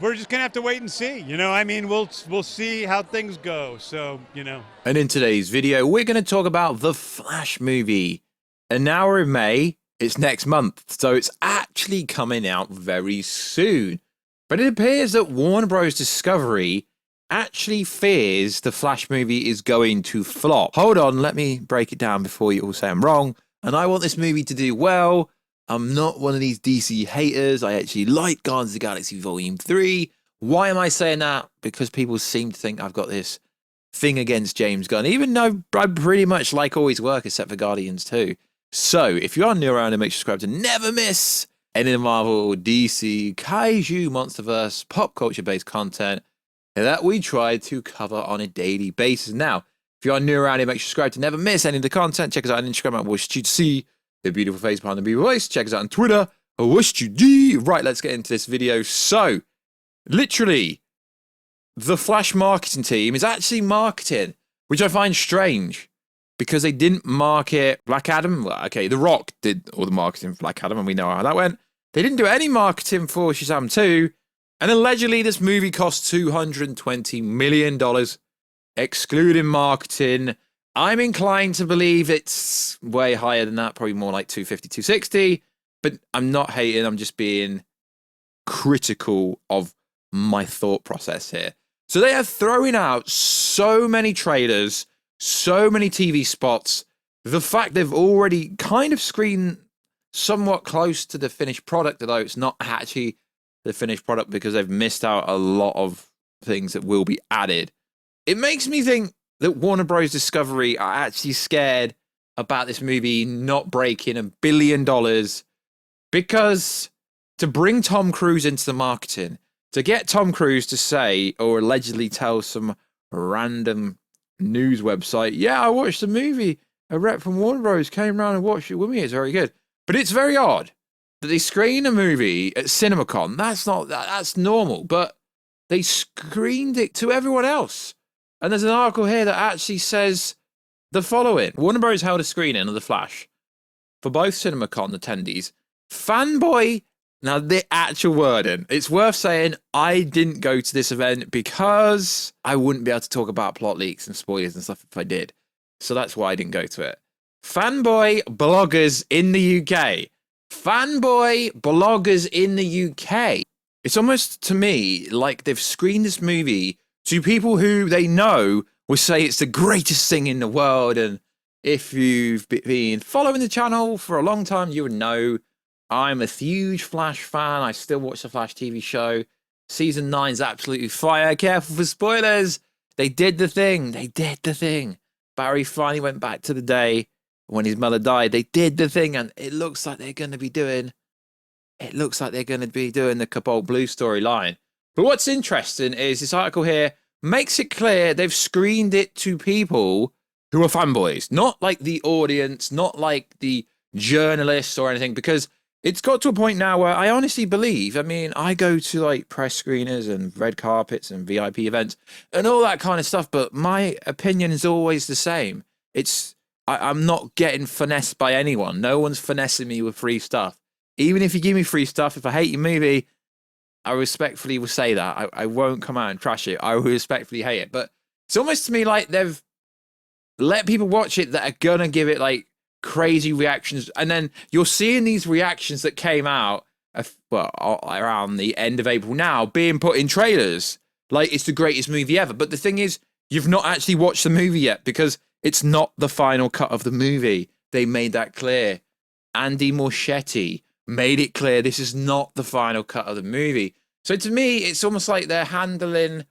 we're just gonna have to wait and see. You know, I mean, we'll see how things go. So, you know. And in today's video, we're going to talk about the Flash movie. And now we're in May. It's next month, so it's actually coming out very soon. But it appears that Warner Bros. Discovery actually fears the Flash movie is going to flop. Hold on, let me break it down before you all say I'm wrong. And I want this movie to do well. I'm not one of these DC haters. I actually like Guardians of the Galaxy Volume 3. Why am I saying that? Because people seem to think I've got this thing against James Gunn, even though I pretty much like all his work except for Guardians 2. So if you are new around, make sure to subscribe to never miss any of the Marvel, DC, Kaiju, Monsterverse, pop culture based content that we try to cover on a daily basis. Now, if you are new around here, make sure to subscribe to never miss any of the content. Check us out on Instagram at Wish to see the beautiful face behind the beautiful voice. Check us out on Twitter at Wish to do. Right, let's get into this video. So, literally, the Flash marketing team is actually marketing, which I find strange because they didn't market Black Adam. Well, okay, The Rock did all the marketing for Black Adam, and we know how that went. They didn't do any marketing for Shazam 2, and allegedly this movie cost $220 million, excluding marketing. I'm inclined to believe it's way higher than that, probably more like 250, 260, but I'm not hating, I'm just being critical of my thought process here. So they are throwing out so many trailers, so many TV spots. The fact they've already kind of screened somewhat close to the finished product, although it's not actually the finished product because they've missed out a lot of things that will be added. It makes me think that Warner Bros. Discovery are actually scared about this movie not breaking $1 billion because to bring Tom Cruise into the marketing, to get Tom Cruise to say or allegedly tell some random news website, yeah, I watched the movie. A rep from Warner Bros. Came around and watched it with me. It's very good. But it's very odd that they screen a movie at CinemaCon. That's normal. But they screened it to everyone else. And there's an article here that actually says the following. Warner Bros. Held a screening of The Flash for both CinemaCon attendees. Fanboy. Now, the actual wording, it's worth saying I didn't go to this event because I wouldn't be able to talk about plot leaks and spoilers and stuff if I did. So that's why I didn't go to it. Fanboy bloggers in the UK. Fanboy bloggers in the UK. It's almost to me like they've screened this movie to people who they know will say it's the greatest thing in the world. And if you've been following the channel for a long time, you would know I'm a huge Flash fan. I still watch the Flash TV show. Season 9's absolutely fire. Careful for spoilers. They did the thing. They did the thing. Barry finally went back to the day when his mother died. They did the thing, and it looks like they're going to be doing the Cobalt Blue storyline. But what's interesting is this article here makes it clear they've screened it to people who are fanboys, not like the audience, not like the journalists or anything, because it's got to a point now where I honestly believe, I mean, I go to like press screeners and red carpets and VIP events and all that kind of stuff, but my opinion is always the same. I'm not getting finessed by anyone. No one's finessing me with free stuff. Even if you give me free stuff, if I hate your movie, I respectfully will say that. I won't come out and trash it. I will respectfully hate it. But it's almost to me like they've let people watch it that are going to give it like crazy reactions, and then you're seeing these reactions that came out around the end of April now being put in trailers like it's the greatest movie ever. But the thing is, you've not actually watched the movie yet because it's not the final cut of the movie. They made that clear. Andy Muschietti made it clear this is not the final cut of the movie. So to me, it's almost like they're handling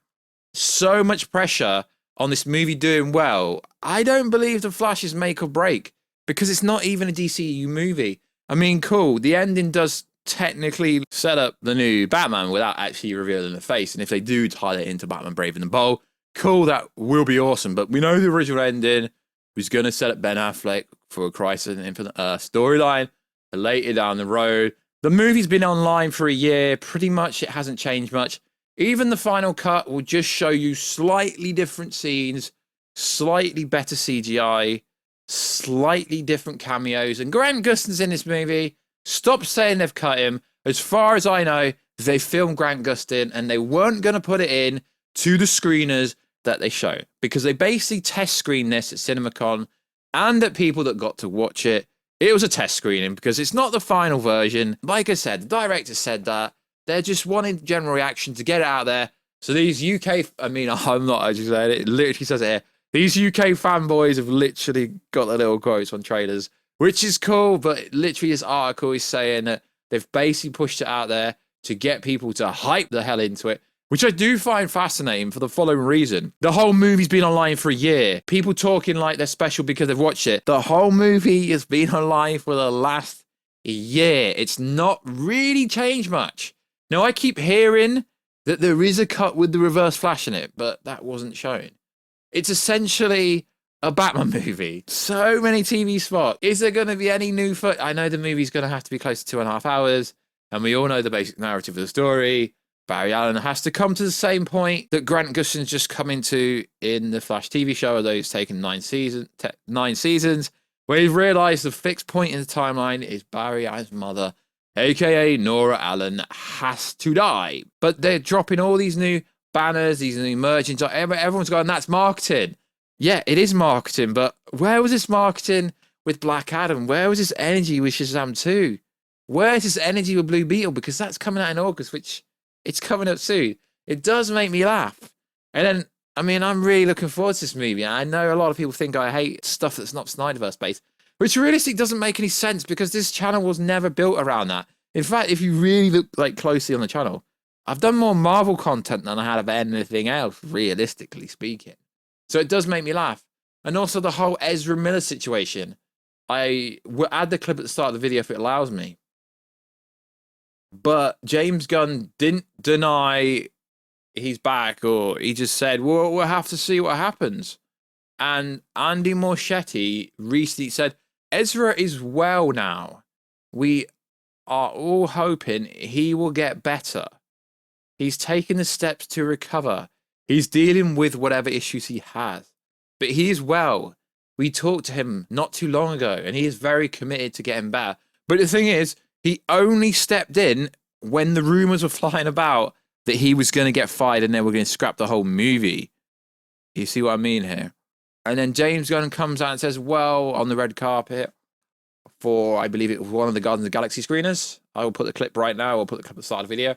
so much pressure on this movie doing well. I don't believe The Flash is make or break, because it's not even a DCEU movie. I mean, cool, the ending does technically set up the new Batman without actually revealing the face, and if they do tie that into Batman Brave and the Bold, cool, that will be awesome. But we know the original ending was going to set up Ben Affleck for a Crisis on Infinite Earth storyline later down the road. The movie's been online for a year. Pretty much it hasn't changed much. Even the final cut will just show you slightly different scenes, slightly better CGI, slightly different cameos, and Grant Gustin's in this movie. Stop saying they've cut him. As far as I know, they filmed Grant Gustin and they weren't going to put it in to the screeners that they show, because they basically test screened this at CinemaCon and at people that got to watch it. It was a test screening because it's not the final version. Like I said, the director said that they're just wanting general reaction to get it out there. So these UK, I mean, I'm not actually saying it, it literally says it here. These UK fanboys have literally got the little quotes on trailers, which is cool, but literally this article is saying that they've basically pushed it out there to get people to hype the hell into it, which I do find fascinating for the following reason. The whole movie's been online for a year. People talking like they're special because they've watched it. The whole movie has been online for the last year. It's not really changed much. Now, I keep hearing that there is a cut with the reverse flash in it, but that wasn't shown. It's essentially a Batman movie. So many TV spots. Is there going to be any new foot? I know the movie's going to have to be close to 2.5 hours, and we all know the basic narrative of the story. Barry Allen has to come to the same point that Grant Gustin's just come into in the Flash TV show, although it's taken 9 seasons, where he's realised the fixed point in the timeline is Barry Allen's mother, aka Nora Allen, has to die. But they're dropping all these new banners, these new merchants. Everyone's going, that's marketing. Yeah, it is marketing, but where was this marketing with Black Adam? Where was this energy with Shazam 2? Where's this energy with Blue Beetle? Because that's coming out in August, which it's coming up soon. It does make me laugh. And then, I mean, I'm really looking forward to this movie. I know a lot of people think I hate stuff that's not Snyderverse based, which realistically doesn't make any sense because this channel was never built around that. In fact, if you really look like closely on the channel, I've done more Marvel content than I had of anything else, realistically speaking. So it does make me laugh. And also the whole Ezra Miller situation. I will add the clip at the start of the video if it allows me. But James Gunn didn't deny he's back, or he just said, well, we'll have to see what happens. And Andy Muschietti recently said, Ezra is well now. We are all hoping he will get better. He's taken the steps to recover. He's dealing with whatever issues he has. But he is well. We talked to him not too long ago, and he is very committed to getting better. But the thing is, he only stepped in when the rumors were flying about that he was going to get fired and they were going to scrap the whole movie. You see what I mean here? And then James Gunn comes out and says, well, on the red carpet for, I believe it was one of the Guardians of the Galaxy screeners. I will put the clip right now. I'll put the clip at the start of the video.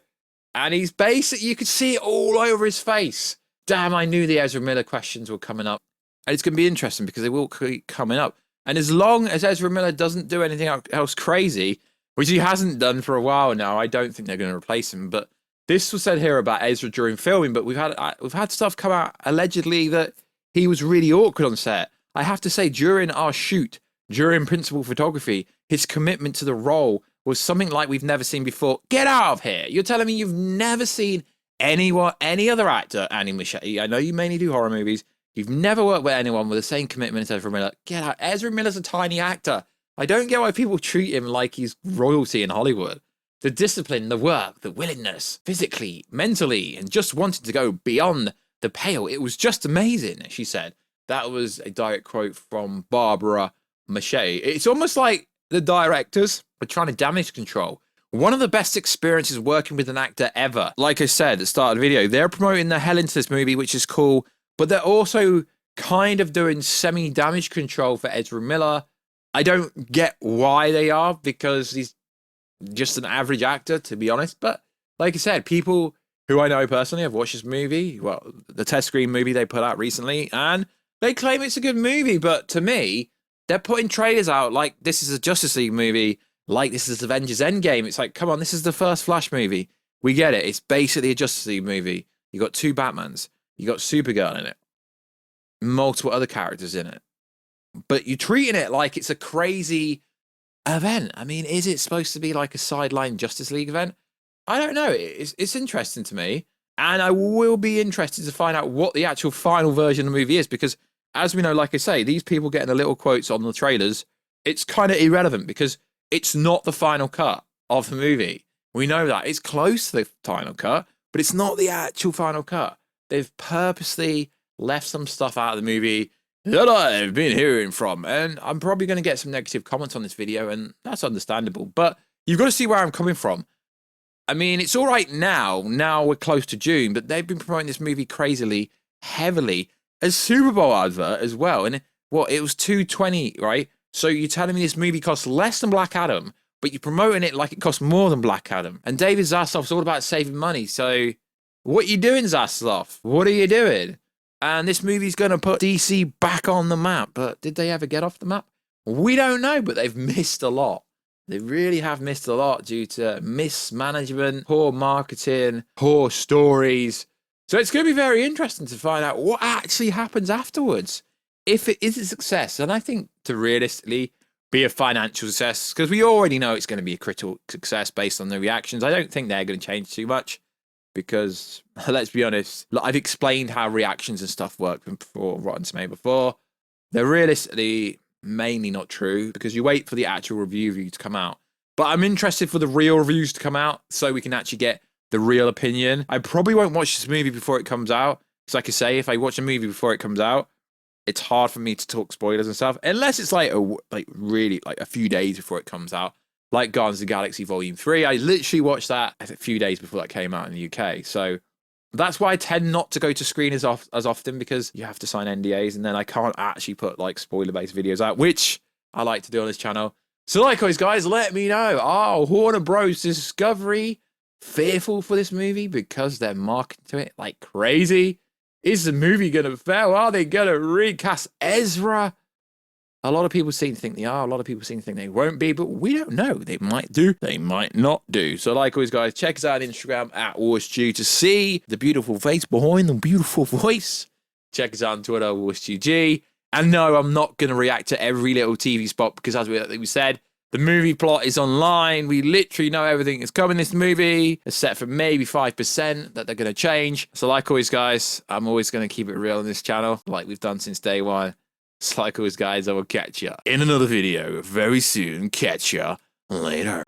And he's basically, you could see it all over his face. Damn, I knew the Ezra Miller questions were coming up. And it's going to be interesting because they will keep coming up. And as long as Ezra Miller doesn't do anything else crazy, which he hasn't done for a while now, I don't think they're going to replace him. But this was said here about Ezra during filming, but we've had stuff come out allegedly that he was really awkward on set. I have to say, during our shoot, during principal photography, his commitment to the role was something like we've never seen before. Get out of here. You're telling me you've never seen any other actor, Andy Muschietti. I know you mainly do horror movies. You've never worked with anyone with the same commitment as Ezra Miller. Get out. Ezra Miller's a tiny actor. I don't get why people treat him like he's royalty in Hollywood. The discipline, the work, the willingness, physically, mentally, and just wanting to go beyond the pale. It was just amazing, she said. That was a direct quote from Barbara Mache. It's almost like the directors are trying to damage control. One of the best experiences working with an actor ever. Like I said at the start of the video, they're promoting the hell into this movie, which is cool, but they're also kind of doing semi-damage control for Ezra Miller. I don't get why they are, because he's just an average actor, to be honest. But like I said, people who I know personally have watched this movie, well, the test screen movie they put out recently, and they claim it's a good movie. But to me, they're putting trailers out like this is a Justice League movie, like this is Avengers Endgame. It's like, come on, this is the first Flash movie. We get it. It's basically a Justice League movie. You got 2 Batmans. You got Supergirl in it. Multiple other characters in it. But you're treating it like it's a crazy event. I mean, is it supposed to be like a sideline Justice League event? I don't know. It's interesting to me. And I will be interested to find out what the actual final version of the movie is, because as we know, like I say, these people getting the little quotes on the trailers, it's kind of irrelevant because it's not the final cut of the movie. We know that. It's close to the final cut, but it's not the actual final cut. They've purposely left some stuff out of the movie that I've been hearing from. And I'm probably going to get some negative comments on this video, and that's understandable. But you've got to see where I'm coming from. I mean, it's all right now. Now we're close to June, but they've been promoting this movie crazily, heavily, as Super Bowl advert as well. And what, it was $220, right? So you're telling me this movie costs less than Black Adam, but you're promoting it like it costs more than Black Adam. And David Zaslav's all about saving money. So what are you doing, Zaslav? What are you doing? And this movie's going to put DC back on the map. But did they ever get off the map? We don't know, but they've missed a lot. They really have missed a lot due to mismanagement, poor marketing, poor stories. So it's going to be very interesting to find out what actually happens afterwards. If it is a success, and I think to realistically be a financial success, because we already know it's going to be a critical success based on the reactions. I don't think they're going to change too much because, let's be honest, I've explained how reactions and stuff work for Rotten Tomatoes before. They're realistically mainly not true because you wait for the actual review to come out. But I'm interested for the real reviews to come out so we can actually get the real opinion. I probably won't watch this movie before it comes out. Because like I say, if I watch a movie before it comes out, it's hard for me to talk spoilers and stuff. Unless it's like really a few days before it comes out. Like Guardians of the Galaxy Volume 3. I literally watched that a few days before that came out in the UK. So that's why I tend not to go to screeners as often because you have to sign NDAs and then I can't actually put like spoiler-based videos out, which I like to do on this channel. So likewise, guys, let me know. Oh, Warner Bros. Discovery fearful for this movie because they're marketing to it like crazy. Is the movie going to fail? Are they going to recast Ezra? A lot of people seem to think they are. A lot of people seem to think they won't be, but we don't know. They might do. They might not do. So like always, guys, check us out on Instagram at WarsStew to see the beautiful face behind the beautiful voice. Check us out on Twitter, WarsStewG. And no, I'm not going to react to every little TV spot because as we said, the movie plot is online. We literally know everything that's coming in this movie, except for maybe 5% that they're going to change. So like always, guys, I'm always going to keep it real on this channel like we've done since day one. So like always, guys, I will catch ya in another video very soon. Catch ya later.